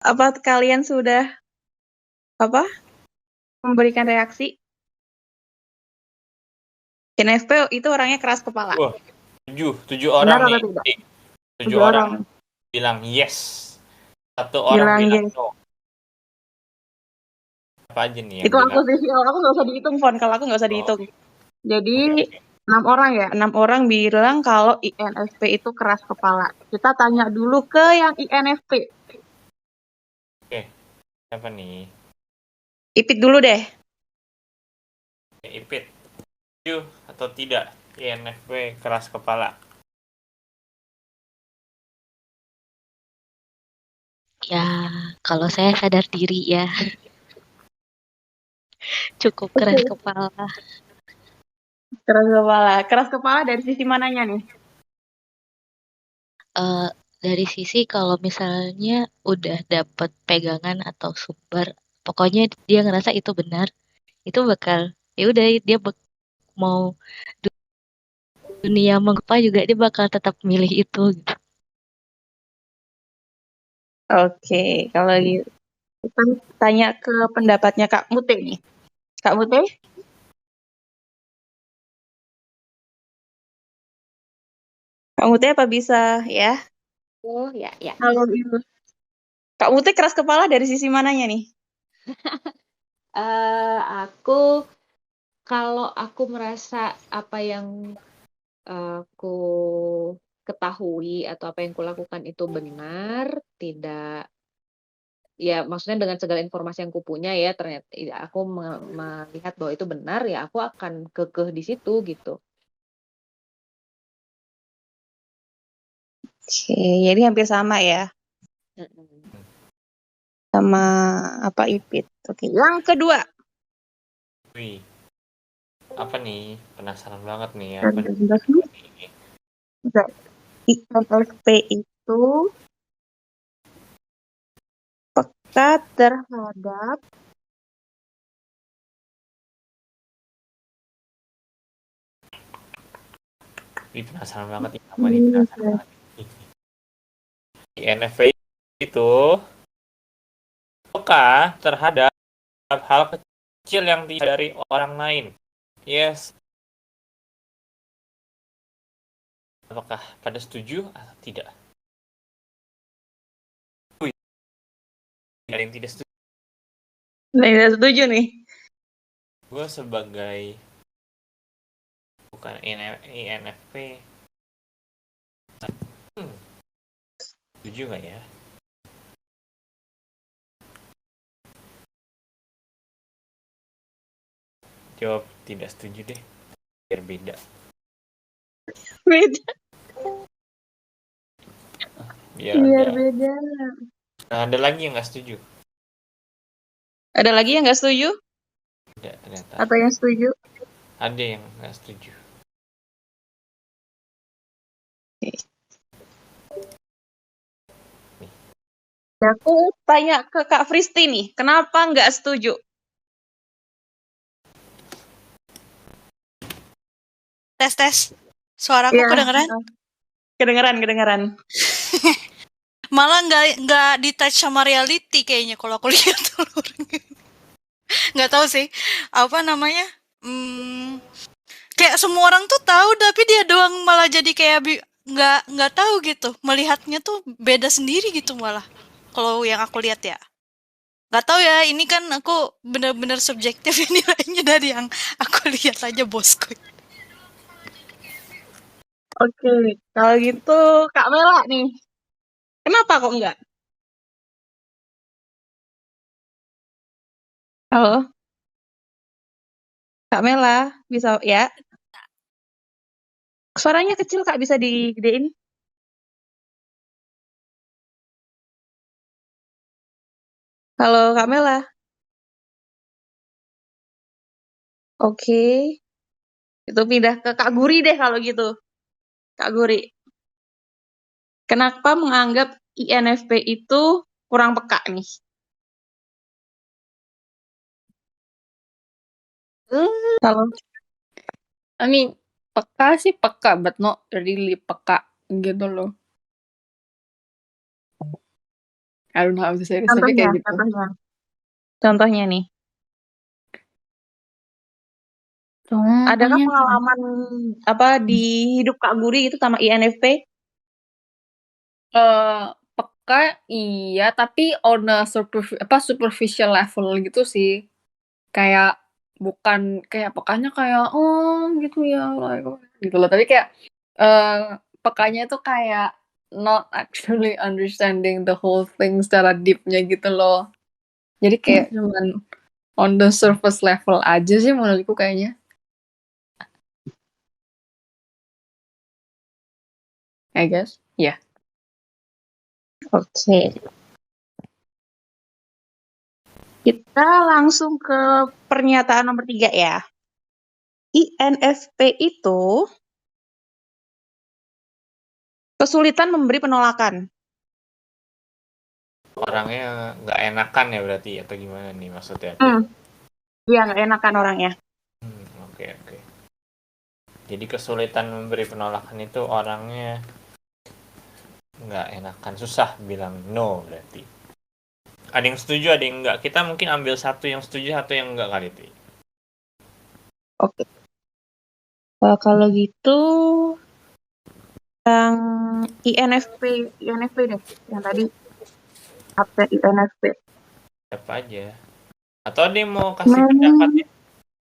Apa kalian sudah memberikan reaksi? INFP itu orangnya keras kepala. Wah, tujuh Benar orang atau nih. tidak? 7 orang bilang yes. 1 orang bilang yes. no. Apa aja nih yang Itu aku bilang? sih, aku nggak usah dihitung, Fon. Kalau aku nggak usah dihitung. Jadi, Oke. 6 orang ya. 6 orang bilang kalau INFP itu keras kepala. Kita tanya dulu ke yang INFP. Oke, siapa nih? Ipit dulu deh. Ipit. Setuju atau tidak? INFP keras kepala. Ya, kalau saya sadar diri ya. Cukup keras kepala. Keras kepala. Keras kepala dari sisi mananya nih? Dari sisi kalau misalnya udah dapet pegangan atau sumber, pokoknya dia ngerasa itu benar, itu bakal ya udah dia mau dunia mengapa juga dia bakal tetap milih itu gitu. Oke, kalau gitu. Kita tanya ke pendapatnya Kak Mute nih. Kak Mute? Kak Mute apa bisa ya? Oh, ya. Kalau gitu. Kak Mute keras kepala dari sisi mananya nih? Aku kalau aku merasa apa yang aku ketahui atau apa yang kulakukan itu benar, tidak ya maksudnya dengan segala informasi yang kupunya ya ternyata aku melihat bahwa itu benar ya aku akan kekeh di situ gitu. Oke, jadi hampir sama ya. Sama apa Ipit. Oke, yang kedua. Wih, apa nih? Penasaran banget nih. Apa nih? INFP itu peka terhadap Wih, penasaran banget nih. Apa nih? Penasaran banget. INFP itu peka terhadap hal kecil yang dari orang lain. Yes. Apakah pada setuju atau tidak? Wih, ada yang tidak setuju. Nah, tidak setuju nih. Gue sebagai bukan INFP. Setuju nggak ya? Jawab tidak setuju deh. Biar beda. Beda. Biar beda. Nah, ada lagi yang nggak setuju? Ada lagi yang nggak setuju? Ada, ternyata. Atau yang setuju? Ada yang nggak setuju. Aku tanya ke Kak Fristi nih, kenapa nggak setuju? Tes. Suaraku Ya, kedengeran? kedengeran. Malah nggak di touch sama reality kayaknya kalau aku lihat nggak tahu sih apa namanya. Kayak semua orang tuh tahu tapi dia doang malah jadi kayak nggak tahu gitu. Melihatnya tuh beda sendiri gitu malah. Kalau yang aku lihat ya. Nggak tahu ya, ini kan aku bener-bener subjektif ya nilainya dari yang aku lihat aja bosku. Oke, kalau gitu Kak Mela nih, kenapa kok enggak? Halo, Kak Mela, bisa ya? Suaranya kecil Kak, bisa digedein? Halo Kak Mela. Oke, itu pindah ke Kak Guri deh kalau gitu. Kak Guri, kenapa menganggap INFP itu kurang peka nih? Halo. I mean, peka sih peka, but not really peka gitu loh. I don't know how to say this, tapi Contohnya, kayak gitu. contohnya nih. Adakah Contohnya pengalaman di hidup Kak Guri itu sama INFP? peka iya, tapi on a superficial level gitu sih. Kayak bukan kayak pekanya kayak oh gitu ya like, gitu loh. Tapi kayak pekanya itu kayak not actually understanding the whole thing secara deepnya gitu loh. Jadi kayak cuman on the surface level aja sih menurutku kayaknya. I guess. Yeah. Oke. Kita langsung ke pernyataan nomor 3 ya. INFP itu kesulitan memberi penolakan. Orangnya nggak enakan ya berarti atau gimana nih maksudnya? Iya, nggak enakan orangnya. Oke. Jadi kesulitan memberi penolakan itu orangnya nggak enakan, susah bilang no berarti. Ada yang setuju, ada yang enggak. Kita mungkin ambil satu yang setuju, satu yang enggak kali itu. Oke. Kalau gitu yang INFP deh, yang tadi update INFP. Siapa aja. Atau ada yang mau kasih pendapatnya?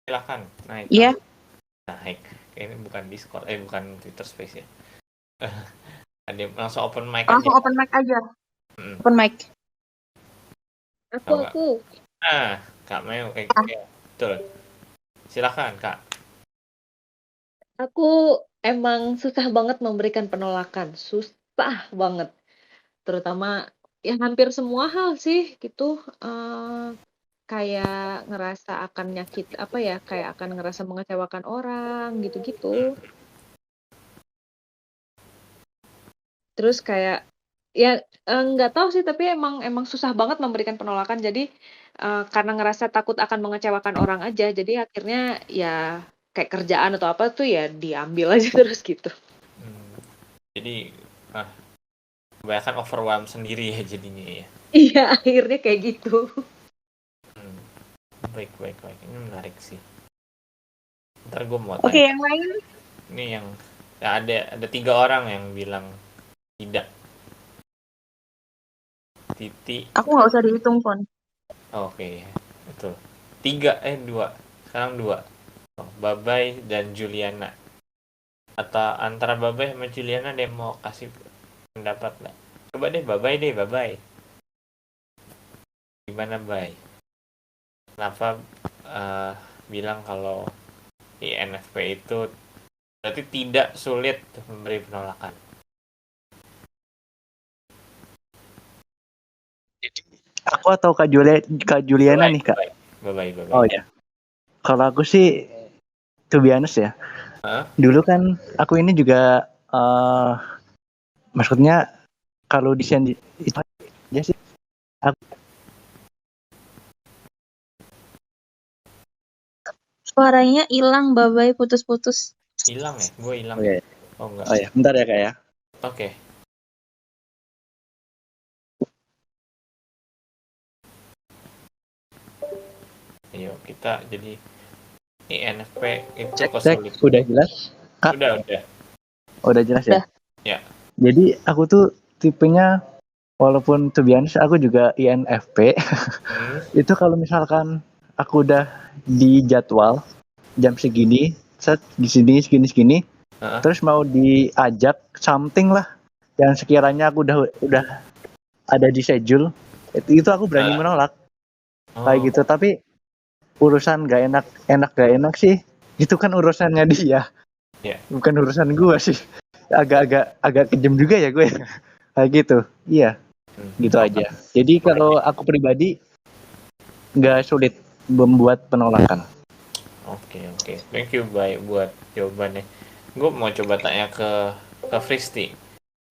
Silakan. Naik. Iya. Naik. Ini bukan Discord, bukan Twitter Space ya. Ada yang langsung open mic aja. Langsung open mic aja. Open mic. Aku. Kak Meo betul. Silakan, Kak. Aku emang susah banget memberikan penolakan, susah banget. Terutama ya hampir semua hal sih gitu. Kayak ngerasa akan kayak akan ngerasa mengecewakan orang gitu-gitu. Terus kayak ya nggak tahu sih, tapi emang susah banget memberikan penolakan. Jadi karena ngerasa takut akan mengecewakan orang aja, jadi akhirnya ya kayak kerjaan atau apa tuh ya diambil aja terus gitu. Jadi kebanyakan overwhelm sendiri ya jadinya ya. Iya, akhirnya kayak gitu. Baik. Ini menarik sih. Ntar gue mau tanya. Oke, yang lain? Ini yang ada 3 orang yang bilang tidak. Titi. Aku nggak usah dihitung, Pon. Oke, betul. 2. Sekarang 2. Babay dan Juliana. Atau antara Babay sama Juliana dia mau kasih pendapat nggak? Coba deh Babay. Gimana Bay? Kenapa bilang kalau INFP itu berarti tidak sulit memberi penolakan? Aku atau Kak Juliana nih, Kak? Babay. Oh ya. Kalau aku sih to be honest ya. Dulu kan aku ini juga maksudnya kalau desain itu aja sih. Suaranya hilang, Babay, putus-putus. Hilang ya? Gue hilang. Oh enggak. Oh ya, bentar ya, Kak ya. Oke. Ayo kita jadi INFP itu kesulitan. Udah jelas? Kak? Udah jelas ya? Ya. Jadi aku tuh tipenya walaupun to be honest aku juga INFP. Itu kalau misalkan aku udah di jadwal jam segini, di sini, terus mau diajak something lah yang sekiranya aku udah ada di schedule, itu aku berani menolak. Kayak gitu, tapi urusan gak enak sih, itu kan urusannya dia, bukan urusan gue sih. Agak kejam juga ya gue, kayak gitu. Iya, gitu aja. Jadi kalau aku pribadi nggak sulit membuat penolakan. Oke. Thank you buat jawabannya. Gue mau coba tanya ke Fristi.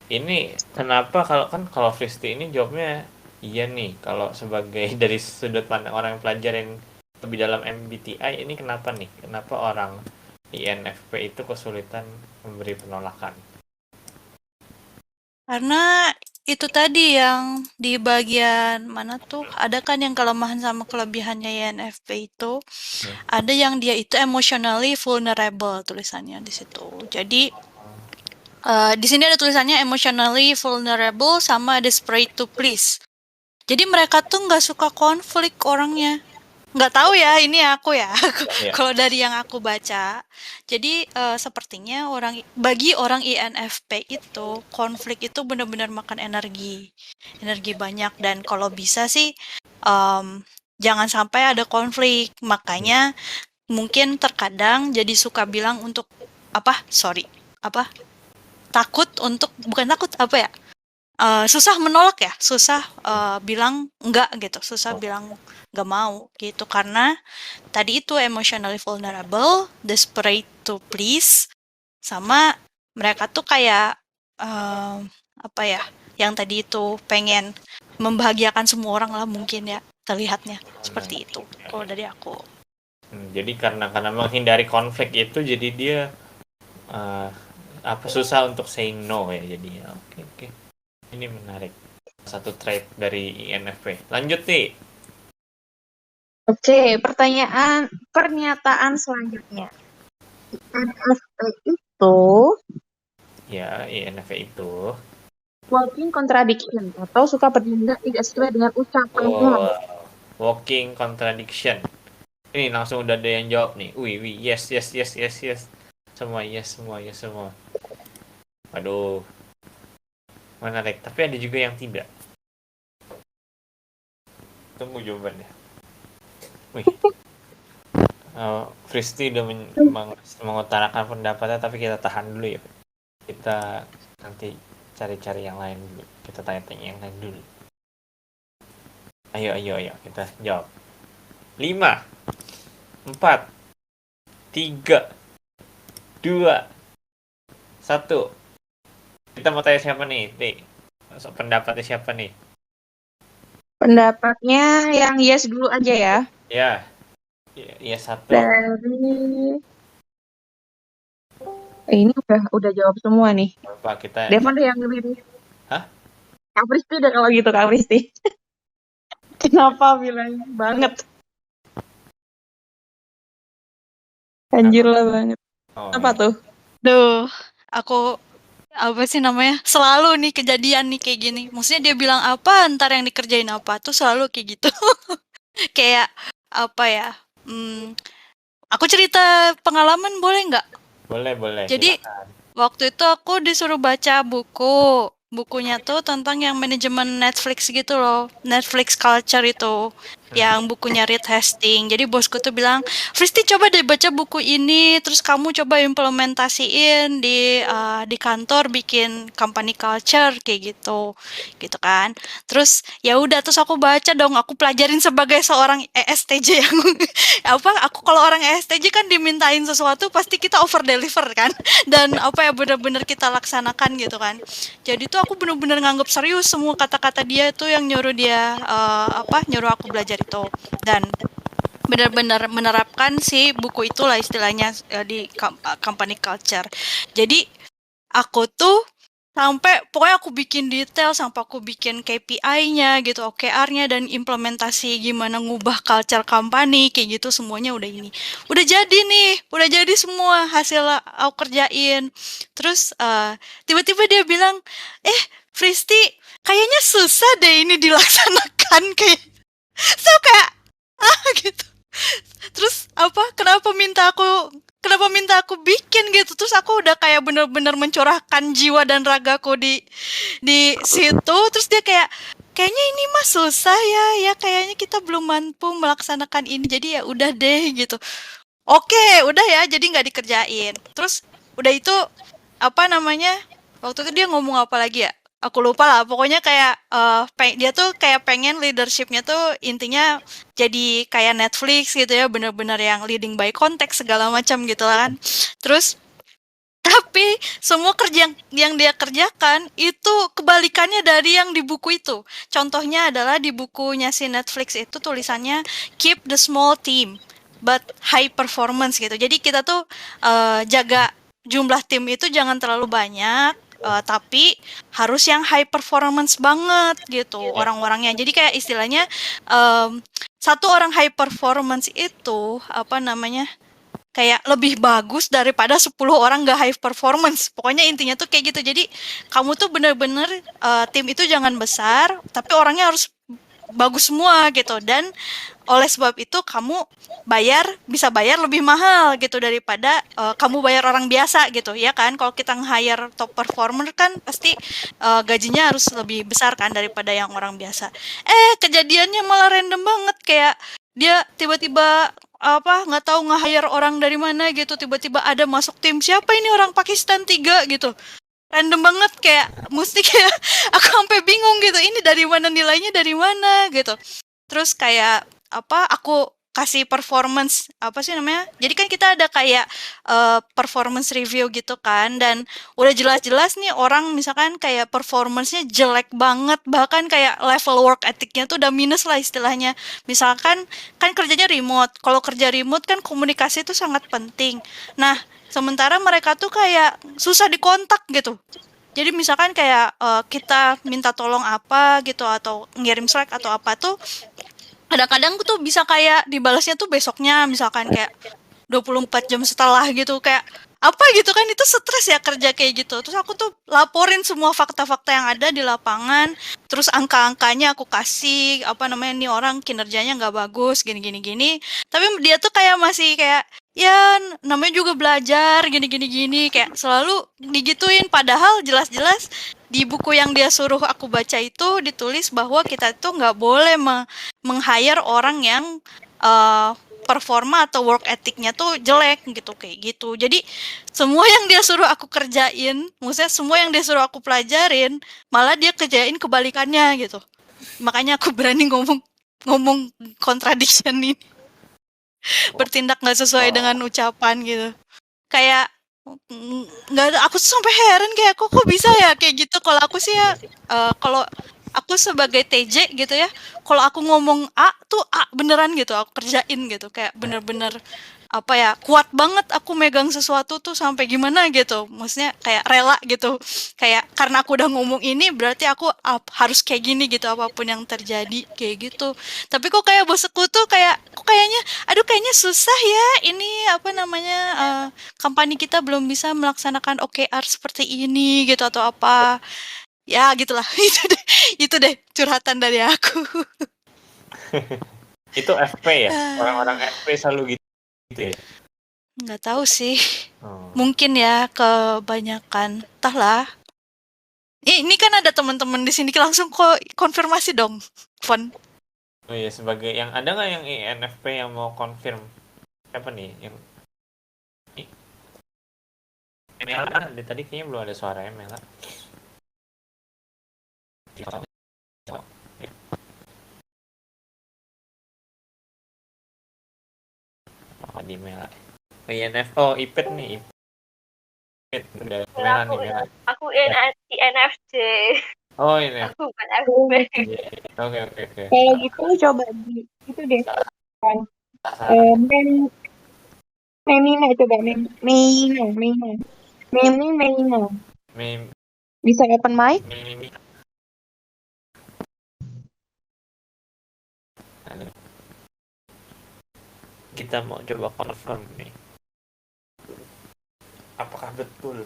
Ini kenapa kalau Fristi ini jawabnya iya nih, kalau sebagai dari sudut pandang orang yang pelajarin lebih dalam MBTI, ini kenapa nih? Kenapa orang INFP itu kesulitan memberi penolakan? Karena itu tadi yang di bagian mana tuh ada kan yang kelemahan sama kelebihannya INFP itu ada yang dia itu emotionally vulnerable tulisannya di situ. Jadi di sini ada tulisannya emotionally vulnerable sama desperate to please. Jadi mereka tuh nggak suka konflik orangnya. Nggak tahu ya, ini aku ya. Iya. Kalau dari yang aku baca. Jadi sepertinya bagi orang INFP itu konflik itu benar-benar makan energi banyak dan kalau bisa sih jangan sampai ada konflik. Makanya mungkin terkadang jadi suka bilang untuk takut untuk bukan takut apa ya? Susah menolak ya, susah bilang enggak gitu, susah bilang nggak mau gitu karena tadi itu emotionally vulnerable, desperate to please, sama mereka tuh kayak yang tadi itu pengen membahagiakan semua orang lah mungkin ya terlihatnya seperti itu kalau dari aku. Jadi karena menghindari konflik itu jadi dia susah untuk say no ya jadinya. Oke. Ini menarik. Satu trait dari INFP. Lanjut nih. Oke, pernyataan selanjutnya. INFP itu Ya, INFP itu walking contradiction atau suka bertindak tidak sesuai dengan ucapannya. walking contradiction. Ini langsung udah ada yang jawab nih. Wih, yes. Semua yes. Aduh. Menarik, tapi ada juga yang tidak. Tunggu jawabannya. Wih. Fristi udah mengutarakan pendapatnya, tapi kita tahan dulu ya. Kita nanti cari-cari yang lain dulu. Kita tanya-tanya yang lain dulu. Ayo, kita jawab. 5, 4, 3, 2, 1. Kita mau tanya siapa nih, pendapatnya siapa nih? Pendapatnya yang yes dulu aja ya. Ya, satu. Ini udah jawab semua nih. Pak kita. Devon yang lebih. Hah? Kak Fristi udah kalau gitu Kak Fristi. Kenapa bilang banget? Anjir lah banget. Apa tuh? Duh, aku apa sih namanya? Selalu nih kejadian nih kayak gini. Maksudnya dia bilang apa, ntar yang dikerjain apa tuh selalu kayak gitu. Kayak apa ya? Aku cerita pengalaman boleh nggak? Boleh. Jadi silakan. waktu itu aku disuruh baca bukunya tuh tentang yang manajemen Netflix gitu loh, Netflix culture itu, yang bukunya Reed Hastings. Jadi bosku tuh bilang, Fristi coba deh baca buku ini, terus kamu coba implementasiin di kantor bikin company culture kayak gitu kan. Terus ya udah, terus aku baca dong, aku pelajarin sebagai seorang ESTJ yang aku kalau orang ESTJ kan dimintain sesuatu pasti kita over deliver kan, dan benar-benar kita laksanakan gitu kan. Jadi tuh aku benar-benar nganggap serius semua kata-kata dia itu yang nyuruh nyuruh aku belajar itu, dan benar-benar menerapkan si buku itulah istilahnya di company culture. Jadi aku tuh pokoknya aku bikin detail sampai aku bikin KPI-nya gitu, OKR-nya, dan implementasi gimana ngubah culture company kayak gitu, semuanya udah jadi semua hasil aku kerjain. Terus tiba-tiba dia bilang, Fristi, kayaknya susah deh ini dilaksanakan kayak gitu. Terus kenapa minta aku bikin gitu. Terus aku udah kayak bener-bener mencurahkan jiwa dan ragaku di situ. Terus dia kayaknya ini mah susah ya kayaknya kita belum mampu melaksanakan ini, jadi ya udah deh gitu. Oke, udah ya, jadi nggak dikerjain. Terus udah itu waktu itu dia ngomong apa lagi ya, aku lupa lah. Pokoknya kayak dia tuh kayak pengen leadershipnya tuh intinya jadi kayak Netflix gitu ya, benar-benar yang leading by context segala macam gitu kan. Terus tapi semua kerja yang dia kerjakan itu kebalikannya dari yang di buku itu. Contohnya adalah di bukunya si Netflix itu tulisannya keep the small team but high performance gitu. Jadi kita tuh jaga jumlah tim itu jangan terlalu banyak, tapi harus yang high performance banget gitu Ya. orang-orangnya. Jadi kayak istilahnya satu orang high performance itu apa namanya? Kayak lebih bagus daripada 10 orang gak high performance. Pokoknya intinya tuh kayak gitu. Jadi kamu tuh bener-bener tim itu jangan besar, tapi orangnya harus bagus semua gitu. Dan oleh sebab itu kamu bisa bayar lebih mahal gitu daripada kamu bayar orang biasa gitu ya kan. Kalau kita nge-hire top performer kan pasti gajinya harus lebih besar kan daripada yang orang biasa. Kejadiannya malah random banget, kayak dia tiba-tiba nggak tahu nge-hire orang dari mana gitu, tiba-tiba ada masuk tim, siapa ini, orang Pakistan 3 gitu, random banget, kayak mesti kayak aku sampai bingung gitu, ini dari mana, nilainya dari mana gitu. Terus kayak aku kasih performance apa sih namanya, jadi kan kita ada kayak performance review gitu kan, dan udah jelas-jelas nih orang misalkan kayak performance-nya jelek banget, bahkan kayak level work ethic-nya tuh udah minus lah istilahnya. Misalkan kan kerjanya remote, kalau kerja remote kan komunikasi itu sangat penting. Nah, sementara mereka tuh kayak susah dikontak gitu. Jadi misalkan kayak kita minta tolong apa gitu atau ngirim Slack atau apa tuh, kadang-kadang tuh bisa kayak dibalasnya tuh besoknya, misalkan kayak 24 jam setelah gitu, kayak apa gitu kan, itu stres ya kerja kayak gitu. Terus aku tuh laporin semua fakta-fakta yang ada di lapangan, terus angka-angkanya aku kasih, nih orang kinerjanya nggak bagus, gini-gini-gini. Tapi dia tuh kayak masih kayak, ya namanya juga belajar, gini-gini-gini, kayak selalu digituin. Padahal jelas-jelas di buku yang dia suruh aku baca itu ditulis bahwa kita tuh nggak boleh meng-hire orang yang performa atau work ethic-nya tuh jelek gitu, kayak gitu. Jadi semua yang dia suruh aku kerjain, maksudnya semua yang dia suruh aku pelajarin, malah dia kerjain kebalikannya gitu. Makanya aku berani ngomong contradiction ini, bertindak nggak sesuai dengan ucapan gitu. Kayak nggak ada, aku tuh sampai heran kayak kok bisa ya kayak gitu. Kalau aku sih ya, kalau aku sebagai TJ gitu ya, kalau aku ngomong A tuh A beneran gitu, aku kerjain gitu, kayak bener-bener kuat banget aku megang sesuatu tuh sampai gimana gitu, maksudnya kayak rela gitu, kayak karena aku udah ngomong ini berarti aku harus kayak gini gitu apapun yang terjadi, kayak gitu. Tapi kok kayak bosku tuh kayak kayaknya susah ya ini company kita belum bisa melaksanakan OKR seperti ini gitu atau apa ya gitulah. Itu deh curhatan dari aku. Itu FP ya? Orang-orang FP selalu gitu ya? Nggak tahu sih, Oh. mungkin ya kebanyakan, entahlah. Ini kan ada teman-teman di sini, langsung kok konfirmasi dong, Fon. Oh iya, sebagai yang ada nggak yang INFP yang mau confirm? Siapa nih yang Mela? Dari tadi kayaknya belum ada suaranya Mela. Oh, di Mela. INF, oh Ipet nih. Ipet udah Mela nih Mela. Aku INFJ. Oh ini. Aku bukan FP. Oke. Kayak gitu coba itu deh. Memina coba Memina. Bisa open mic? Kita mau coba confirm nih. Apakah betul?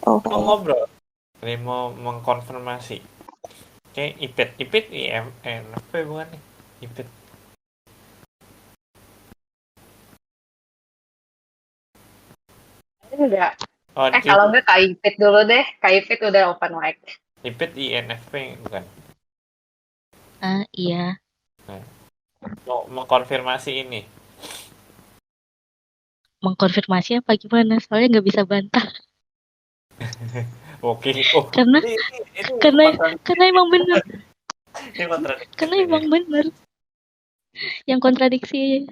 Oh. Mau ngobrol. Ini mau mengkonfirmasi. Oke, Ipet INFP bukan nih? Ipet. Enggak. Oh, Kalau enggak Kak Ipit dulu deh. Kak Ipit udah open mic. Ipet INFP bukan? Iya. Mau mengkonfirmasi ini. Mengkonfirmasi apa gimana? Soalnya nggak bisa bantah. Oke. Karena emang benar. Ini kontradiksi. Karena emang benar. Yang kontradiksi,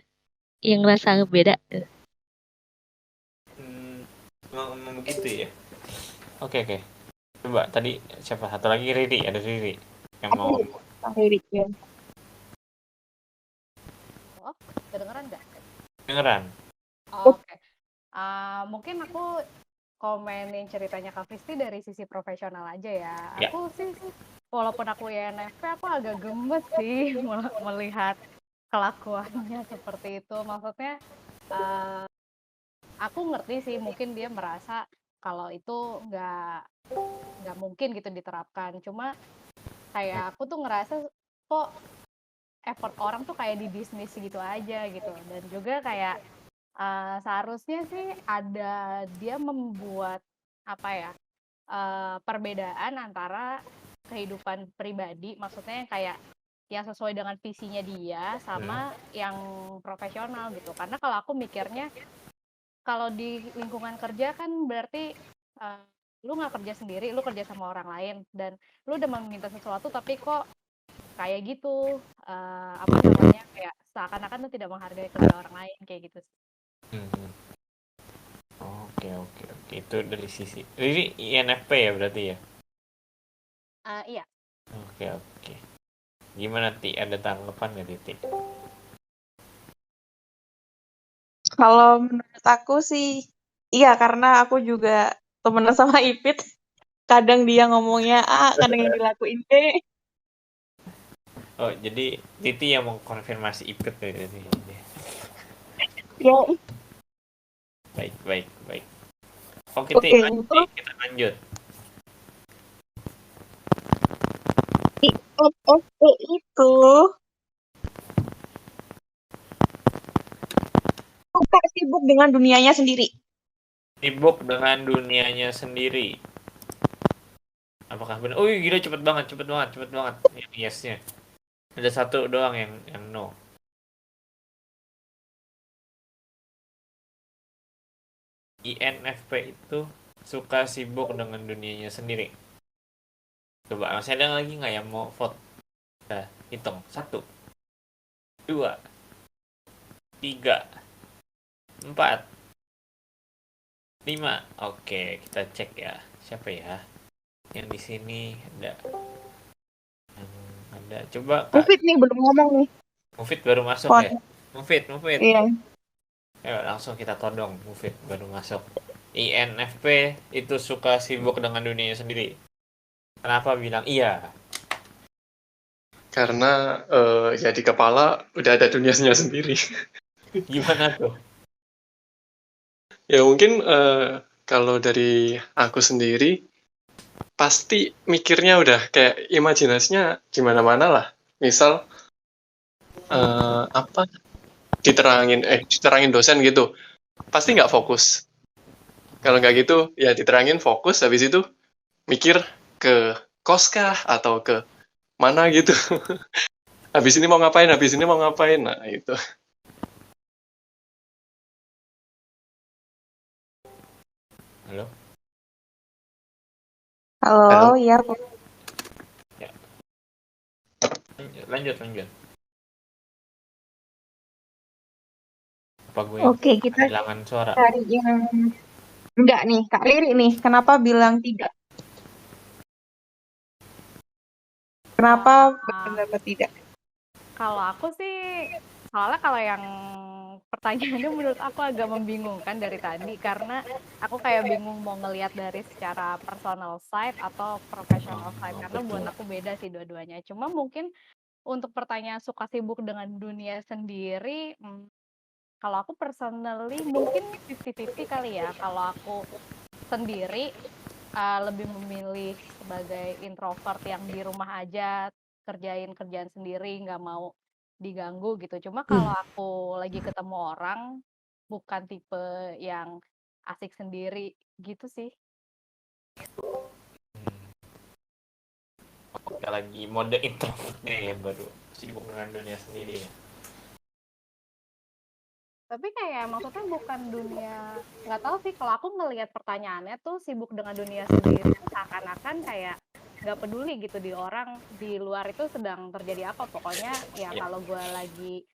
yang rasa beda. Memang begitu ya. Oke. Coba tadi siapa satu lagi, Riri, ada Riri yang mau. Riri ya. Oh, kedengeran nggak? Dengeran. Oke. Mungkin aku komenin ceritanya Kak Fristi dari sisi profesional aja ya. Ya. Aku sih, walaupun aku INFP, aku agak gemes sih melihat kelakuannya seperti itu. Maksudnya, aku ngerti sih mungkin dia merasa kalau itu nggak mungkin gitu diterapkan. Cuma kayak aku tuh ngerasa kok effort orang tuh kayak didismiss gitu aja gitu. Dan juga kayak seharusnya sih ada dia membuat apa ya, perbedaan antara kehidupan pribadi, maksudnya yang kayak yang sesuai dengan visinya dia sama yang profesional gitu. Karena kalau aku mikirnya kalau di lingkungan kerja kan berarti lu nggak kerja sendiri, lu kerja sama orang lain dan lu udah meminta sesuatu tapi kok kayak gitu, apa namanya, kayak seakan-akan lu tidak menghargai kerja orang lain kayak gitu sih. Oke. Itu dari sisi. Ini INFP ya berarti ya? Iya. Oke. Gimana Ti? Ada tanggapan nggak Ti? Kalau menurut aku sih, iya karena aku juga temenan sama Ipit. Kadang dia ngomongnya A, kadang yang dilakuin B. Oh, jadi Titi yang mengkonfirmasi ikut berarti. Ya, Baik. Oke, Ti, oke. lanjut, Terus Ti. Kita lanjut. INFP itu suka sibuk dengan dunianya sendiri. Sibuk dengan dunianya sendiri. Apakah benar? Oh, gila cepet banget. Yang yes-nya. Ada satu doang yang no. INFP itu suka sibuk dengan dunianya sendiri. Coba, masih ada lagi nggak yang mau vote? Kita hitung. 1, 2, 3, 4, 5. Oke, kita cek ya. Siapa ya? Yang di sini ada. Ada. Coba Kak. Mufid nih belum ngomong nih. Mufid baru masuk ya? Mufid. Iya. Ayo langsung kita todong. Mufid baru masuk. INFP itu suka sibuk dengan dunianya sendiri. Kenapa bilang iya? Karena ya di kepala udah ada dunianya sendiri. Gimana tuh? Ya mungkin kalau dari aku sendiri pasti mikirnya udah kayak imajinasinya gimana-mana lah. Misal apa diterangin dosen gitu, pasti nggak fokus. Kalau nggak gitu ya diterangin fokus, habis itu mikir ke kos kah atau ke mana gitu. habis ini mau ngapain, nah itu. Halo? Halo, iya. Ya. Lanjut. Apa gue Oke, kita kehilangan suara? cari yang enggak nih, Kak Riri nih. Kenapa bilang tidak? Kenapa berpendapat tidak? Kalau aku sih, soalnya kalau yang pertanyaannya menurut aku agak membingungkan dari tadi karena aku kayak bingung mau ngelihat dari secara personal side atau professional side karena buat aku beda sih dua-duanya. Cuma mungkin untuk pertanyaan suka sibuk dengan dunia sendiri, kalau aku personally mungkin 50-50 kali ya. Kalau aku sendiri lebih memilih sebagai introvert yang di rumah aja kerjain kerjaan sendiri, nggak mau diganggu gitu. Cuma kalau aku lagi ketemu orang, bukan tipe yang asik sendiri gitu sih. Kita lagi mode introvertnya ya, baru sibuk dengan dunia sendiri ya. Tapi kayak maksudnya bukan dunia, nggak tahu sih kalau aku ngelihat pertanyaannya tuh sibuk dengan dunia sendiri seakan-akan kayak nggak peduli gitu di orang di luar itu sedang terjadi apa. Pokoknya ya kalau gue lagi